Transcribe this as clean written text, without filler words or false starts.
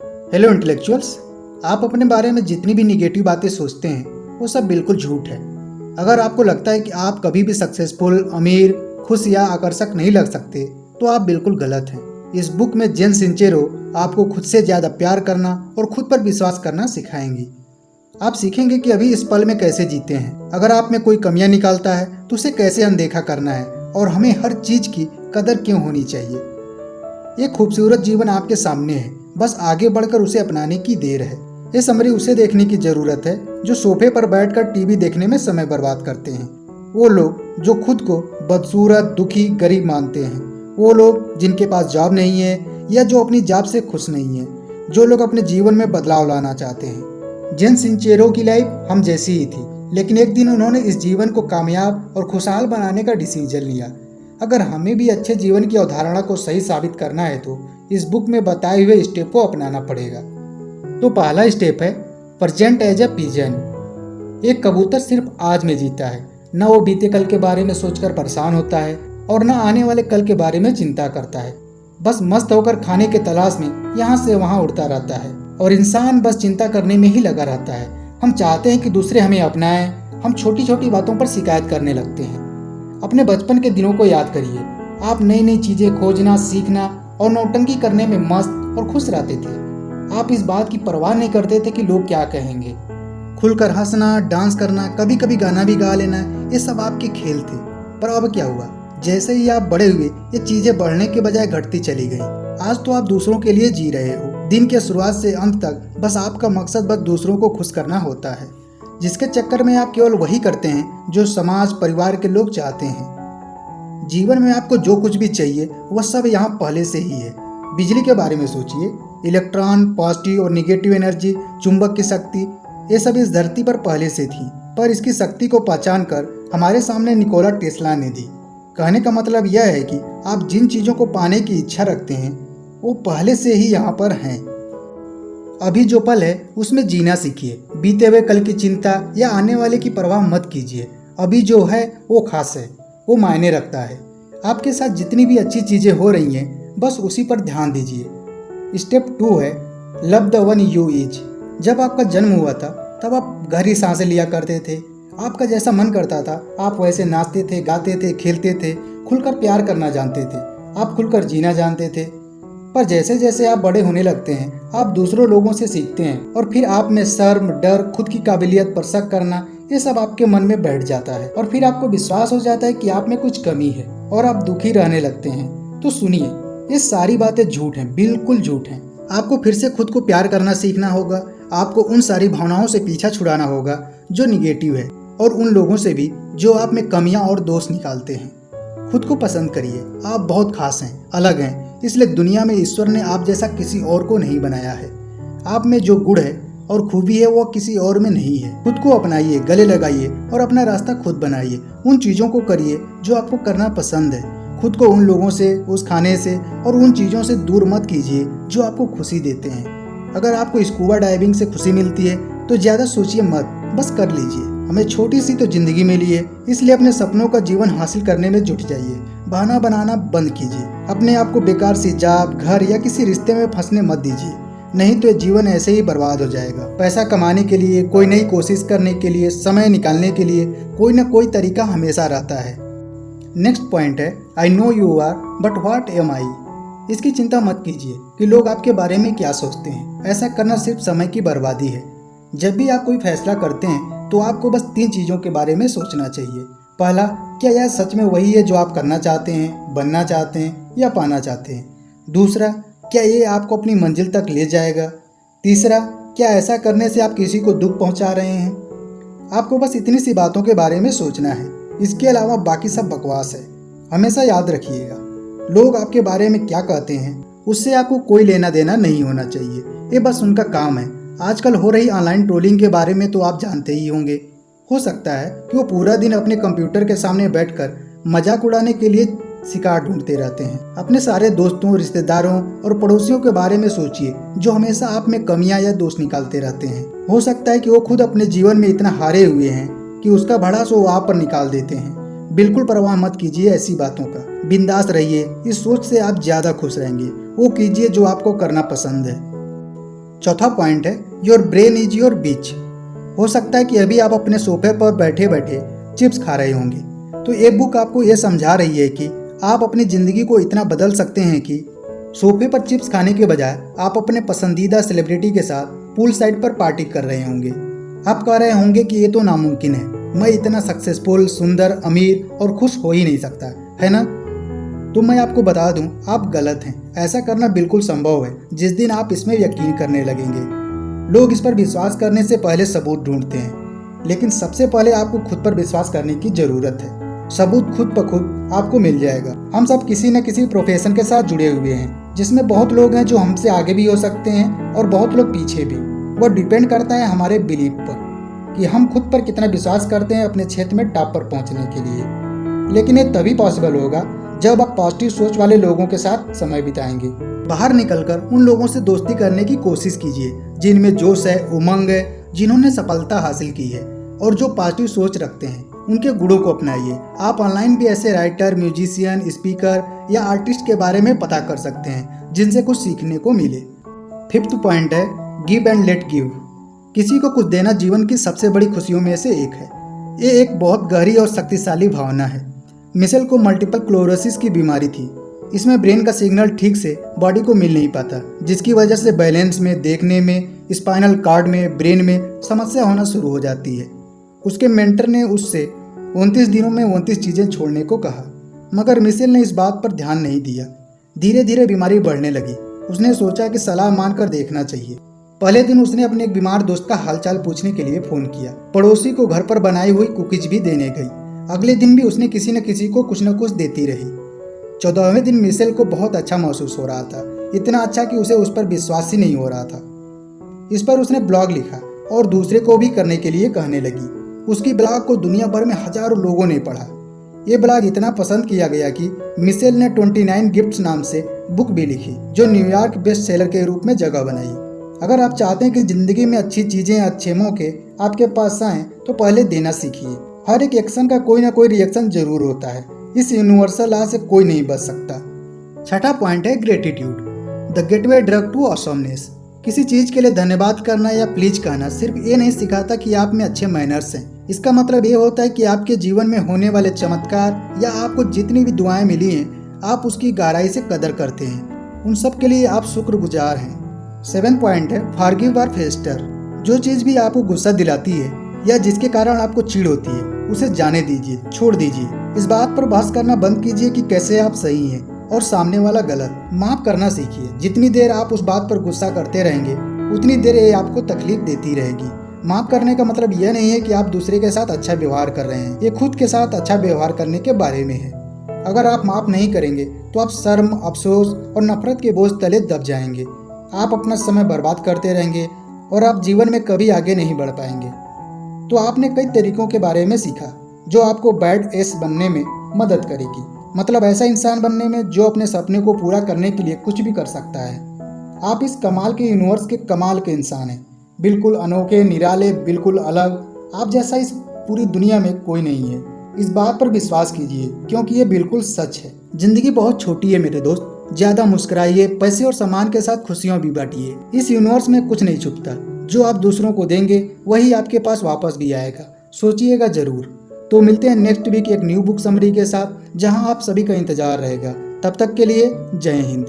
Hello intellectuals. आप अपने बारे में जितनी भी निगेटिव बातें सोचते हैं वो सब बिल्कुल झूठ है। अगर आपको लगता है कि आप कभी भी सक्सेसफुल, अमीर, खुश या आकर्षक नहीं लग सकते तो आप बिल्कुल गलत हैं। इस बुक में जेन सिंचेरो आपको खुद से ज़्यादा प्यार करना और खुद पर विश्वास करना सिखाएंगी। आप सीखेंगे कि अभी इस पल में कैसे जीते हैं, अगर आप में कोई कमियां निकालता है तो उसे कैसे अनदेखा करना है और हमें हर चीज़ की कदर क्यों होनी चाहिए। एक खूबसूरत जीवन आपके सामने है, बस आगे बढ़कर उसे अपनाने की देर है। ये समरी उसे देखने की जरूरत है जो सोफे पर बैठकर टीवी देखने में समय बर्बाद करते हैं। वो लोग जो खुद को बदसूरत, दुखी, गरीब मानते हैं। वो लोग जिनके पास जॉब नहीं है या जो अपनी जॉब से खुश नहीं है। जो लोग अपने जीवन में बदलाव लाना चाहते हैं। जेन सिंचेरो की लाइफ हम जैसी ही थी, लेकिन एक दिन उन्होंने इस जीवन को कामयाब और खुशहाल बनाने का डिसीजन लिया। अगर हमें भी अच्छे जीवन की अवधारणा को सही साबित करना है तो इस बुक में बताए हुए स्टेप को अपनाना पड़ेगा। तो पहला स्टेप है प्रेजेंट एज अ पिजन। एक कबूतर सिर्फ आज में जीता है, न वो बीते कल के बारे में सोचकर परेशान होता है और न आने वाले कल के बारे में चिंता करता है। बस मस्त होकर खाने के तलाश में यहाँ से वहाँ उड़ता रहता है और इंसान बस चिंता करने में ही लगा रहता है। हम चाहते हैं कि दूसरे हमें अपनाएं, हम छोटी छोटी बातों पर शिकायत करने लगते हैं। अपने बचपन के दिनों को याद करिए। आप नई नई चीजें खोजना, सीखना और नौटंकी करने में मस्त और खुश रहते थे। आप इस बात की परवाह नहीं करते थे कि लोग क्या कहेंगे। खुलकर हंसना, डांस करना, कभी कभी गाना भी गा लेना, ये सब आपके खेल थे। पर अब क्या हुआ? जैसे ही आप बड़े हुए ये चीजें बढ़ने के बजाय घटती चली गई। आज तो आप दूसरों के लिए जी रहे हो। दिन के शुरुआत से अंत तक बस आपका मकसद बस दूसरों को खुश करना होता है, जिसके चक्कर में आप केवल वही करते हैं जो समाज, परिवार के लोग चाहते हैं। जीवन में आपको जो कुछ भी चाहिए वह सब यहाँ पहले से ही है। बिजली के बारे में सोचिए। इलेक्ट्रॉन, पॉजिटिव और निगेटिव एनर्जी, चुंबक की शक्ति, ये सब इस धरती पर पहले से थी, पर इसकी शक्ति को पहचान कर हमारे सामने निकोला टेस्ला ने दी। कहने का मतलब यह है कि आप जिन चीज़ों को पाने की इच्छा रखते हैं वो पहले से ही यहाँ पर हैं। अभी जो पल है उसमें जीना सीखिए। बीते हुए कल की चिंता या आने वाले की परवाह मत कीजिए। अभी जो है वो खास है, वो मायने रखता है। आपके साथ जितनी भी अच्छी चीज़ें हो रही हैं बस उसी पर ध्यान दीजिए। स्टेप 2 है love the one you is. जब आपका जन्म हुआ था तब आप गहरी सांसें लिया करते थे। आपका जैसा मन करता था आप वैसे नाचते थे, गाते थे, खेलते थे, खुलकर प्यार करना जानते थे, आप खुलकर जीना जानते थे। पर जैसे जैसे आप बड़े होने लगते हैं आप दूसरों लोगों से सीखते हैं और फिर आप में शर्म, डर, खुद की काबिलियत पर शक करना, ये सब आपके मन में बैठ जाता है और फिर आपको विश्वास हो जाता है कि आप में कुछ कमी है और आप दुखी रहने लगते हैं। तो सुनिए, ये सारी बातें झूठ हैं, बिल्कुल झूठ हैं। आपको फिर से खुद को प्यार करना सीखना होगा। आपको उन सारी भावनाओं से पीछा छुड़ाना होगा जो निगेटिव है और उन लोगों से भी जो आप में कमियां और दोष निकालते हैं। खुद को पसंद करिए। आप बहुत खास हैं, अलग हैं, इसलिए दुनिया में ईश्वर ने आप जैसा किसी और को नहीं बनाया है। आप में जो गुण है और खूबी है वो किसी और में नहीं है। खुद को अपनाइए, गले लगाइए और अपना रास्ता खुद बनाइए। उन चीज़ों को करिए जो आपको करना पसंद है। खुद को उन लोगों से, उस खाने से और उन चीज़ों से दूर मत कीजिए जो आपको खुशी देते हैं। अगर आपको स्कूबा डाइविंग से खुशी मिलती है तो ज़्यादा सोचिए मत, बस कर लीजिए। हमें छोटी सी तो जिंदगी मिली है, इसलिए अपने सपनों का जीवन हासिल करने में जुट जाइए। बहाना बनाना बंद कीजिए। अपने आप को बेकार सी जॉब, घर या किसी रिश्ते में फंसने मत दीजिए, नहीं तो जीवन ऐसे ही बर्बाद हो जाएगा। पैसा कमाने के लिए, कोई नई कोशिश करने के लिए, समय निकालने के लिए कोई ना कोई तरीका हमेशा रहता है। नेक्स्ट पॉइंट है I know you are but what am I. इसकी चिंता मत कीजिए कि लोग आपके बारे में क्या सोचते हैं। ऐसा करना सिर्फ समय की बर्बादी है। जब भी आप कोई फैसला करते हैं तो आपको बस 3 चीज़ों के बारे में सोचना चाहिए। पहला, क्या यह सच में वही है जो आप करना चाहते हैं, बनना चाहते हैं या पाना चाहते हैं। दूसरा, क्या ये आपको अपनी मंजिल तक ले जाएगा। तीसरा, क्या ऐसा करने से आप किसी को दुख पहुंचा रहे हैं। आपको बस इतनी सी बातों के बारे में सोचना है, इसके अलावा बाकी सब बकवास है। हमेशा याद रखिएगा, लोग आपके बारे में क्या कहते हैं उससे आपको कोई लेना देना नहीं होना चाहिए। ये बस उनका काम है। आजकल हो रही ऑनलाइन ट्रोलिंग के बारे में तो आप जानते ही होंगे। हो सकता है कि वो पूरा दिन अपने कंप्यूटर के सामने बैठकर मजाक उड़ाने के लिए शिकार ढूंढते रहते हैं। अपने सारे दोस्तों, रिश्तेदारों और पड़ोसियों के बारे में सोचिए जो हमेशा आप में कमियां या दोष निकालते रहते हैं। हो सकता है कि वो खुद अपने जीवन में इतना हारे हुए हैं कि उसका भड़ास वो आप पर निकाल देते हैं। बिल्कुल परवाह मत कीजिए ऐसी बातों का। बिंदास रहिए। इस सोच से आप ज़्यादा खुश रहेंगे। वो कीजिए जो आपको करना पसंद है। चौथा पॉइंट है योर ब्रेन इज योर बीच। हो सकता है कि अभी आप अपने सोफे पर बैठे बैठे चिप्स खा रहे होंगे, तो ये बुक आपको ये समझा रही है कि आप अपनी ज़िंदगी को इतना बदल सकते हैं कि सोफे पर चिप्स खाने के बजाय आप अपने पसंदीदा सेलिब्रिटी के साथ पूल साइड पर पार्टी कर रहे होंगे। आप कह रहे होंगे कि ये तो नामुमकिन है, मैं इतना सक्सेसफुल, सुंदर, अमीर और खुश हो ही नहीं सकता, है ना? तो मैं आपको बता दूं, आप गलत हैं। ऐसा करना बिल्कुल संभव है जिस दिन आप इसमें यकीन करने लगेंगे। लोग इस पर विश्वास करने से पहले सबूत ढूंढते हैं, लेकिन सबसे पहले आपको खुद पर विश्वास करने की ज़रूरत है। सबूत खुद ब खुद आपको मिल जाएगा। हम सब किसी न किसी प्रोफेशन के साथ जुड़े हुए हैं, जिसमें बहुत लोग हैं जो हमसे आगे भी हो सकते हैं और बहुत लोग पीछे भी। वो डिपेंड करता है हमारे बिलीफ पर कि हम खुद पर कितना विश्वास करते हैं अपने क्षेत्र में टॉप पर पहुंचने के लिए। लेकिन ये तभी पॉसिबल होगा जब आप पॉजिटिव सोच वाले लोगों के साथ समय बिताएंगे। बाहर निकलकर उन लोगों से दोस्ती करने की कोशिश कीजिए जिनमें जोश है, उमंग है, जिन्होंने सफलता हासिल की है और जो पॉजिटिव सोच रखते हैं। उनके गुणों को अपनाइए। आप ऑनलाइन भी ऐसे राइटर, म्यूजिशियन, स्पीकर या आर्टिस्ट के बारे में पता कर सकते हैं जिनसे कुछ सीखने को मिले। फिफ्थ पॉइंट है गिव एंड लेट गिव। किसी को कुछ देना जीवन की सबसे बड़ी खुशियों में से एक है। ये एक बहुत गहरी और शक्तिशाली भावना है। मिशेल को मल्टीपल क्लोरोसिस की बीमारी थी। इसमें ब्रेन का सिग्नल ठीक से बॉडी को मिल नहीं पाता, जिसकी वजह से बैलेंस में, देखने में, स्पाइनल कॉर्ड में, ब्रेन में समस्या होना शुरू हो जाती है। उसके मेंटर ने उससे 29 दिनों में 29 चीज़ें छोड़ने को कहा, मगर मिशेल ने इस बात पर ध्यान नहीं दिया। धीरे धीरे बीमारी बढ़ने लगी। उसने सोचा कि सलाह मानकर देखना चाहिए। पहले दिन उसने अपने एक बीमार दोस्त का हालचाल पूछने के लिए फ़ोन किया। पड़ोसी को घर पर बनाई हुई कुकीज भी देने गई। अगले दिन भी उसने किसी न किसी को कुछ न कुछ देती रही। 14वें दिन मिशेल को बहुत अच्छा महसूस हो रहा था, इतना अच्छा कि उसे उस पर विश्वास ही नहीं हो रहा था। इस पर उसने ब्लॉग लिखा और दूसरे को भी करने के लिए कहने लगी। उसकी ब्लॉग को दुनिया भर में हजारों लोगों ने पढ़ा। ये ब्लॉग इतना पसंद किया गया कि मिशेल ने 29 गिफ्ट्स नाम से बुक भी लिखी, जो न्यूयॉर्क बेस्ट सेलर के रूप में जगह बनाई। अगर आप चाहते हैं कि ज़िंदगी में अच्छी चीज़ें, अच्छे मौके आपके पास आएँ, तो पहले देना सीखिए। हर एक एक्शन का कोई ना कोई रिएक्शन जरूर होता है। इस यूनिवर्सल लॉ से कोई नहीं बच सकता। छठा पॉइंट है gratitude, the gateway drug to awesomeness. किसी चीज़ के लिए धन्यवाद करना या प्लीज कहना सिर्फ ये नहीं सिखाता कि आप में अच्छे मैनर्स हैं। इसका मतलब ये होता है कि आपके जीवन में होने वाले चमत्कार या आपको जितनी भी दुआएं मिली हैं, आप उसकी गहराई से कदर करते हैं। उन सब के लिए आप शुक्रगुजार हैं। 7 पॉइंट है फॉरगिव और फेस्टर। जो चीज़ भी आपको गुस्सा दिलाती है या जिसके कारण आपको चिढ़ होती है, उसे जाने दीजिए, छोड़ दीजिए। इस बात पर बहस करना बंद कीजिए कि कैसे आप सही हैं और सामने वाला गलत। माफ करना सीखिए। जितनी देर आप उस बात पर गुस्सा करते रहेंगे, उतनी देर ये आपको तकलीफ देती रहेगी। माफ करने का मतलब यह नहीं है कि आप दूसरे के साथ अच्छा व्यवहार कर रहे हैं, ये खुद के साथ अच्छा व्यवहार करने के बारे में है। अगर आप माफ नहीं करेंगे तो आप शर्म, अफसोस और नफरत के बोझ तले दब जाएंगे। आप अपना समय बर्बाद करते रहेंगे और आप जीवन में कभी आगे नहीं बढ़ पाएंगे। तो आपने कई तरीकों के बारे में सीखा जो आपको बैड एस बनने में मदद करेगी, मतलब ऐसा इंसान बनने में जो अपने सपने को पूरा करने के लिए कुछ भी कर सकता है। आप इस कमाल के यूनिवर्स के कमाल के इंसान हैं, बिल्कुल अनोखे, निराले, बिल्कुल अलग। आप जैसा इस पूरी दुनिया में कोई नहीं है। इस बात पर विश्वास कीजिए क्योंकि ये बिल्कुल सच है। जिंदगी बहुत छोटी है मेरे दोस्त, ज़्यादा मुस्कुराइए, पैसे और सामान के साथ खुशियाँ भी बांटिए। इस यूनिवर्स में कुछ नहीं छुपता। जो आप दूसरों को देंगे वही आपके पास वापस भी आएगा। सोचिएगा जरूर। तो मिलते हैं नेक्स्ट वीक एक न्यू बुक समरी के साथ, जहां आप सभी का इंतजार रहेगा। तब तक के लिए जय हिंद।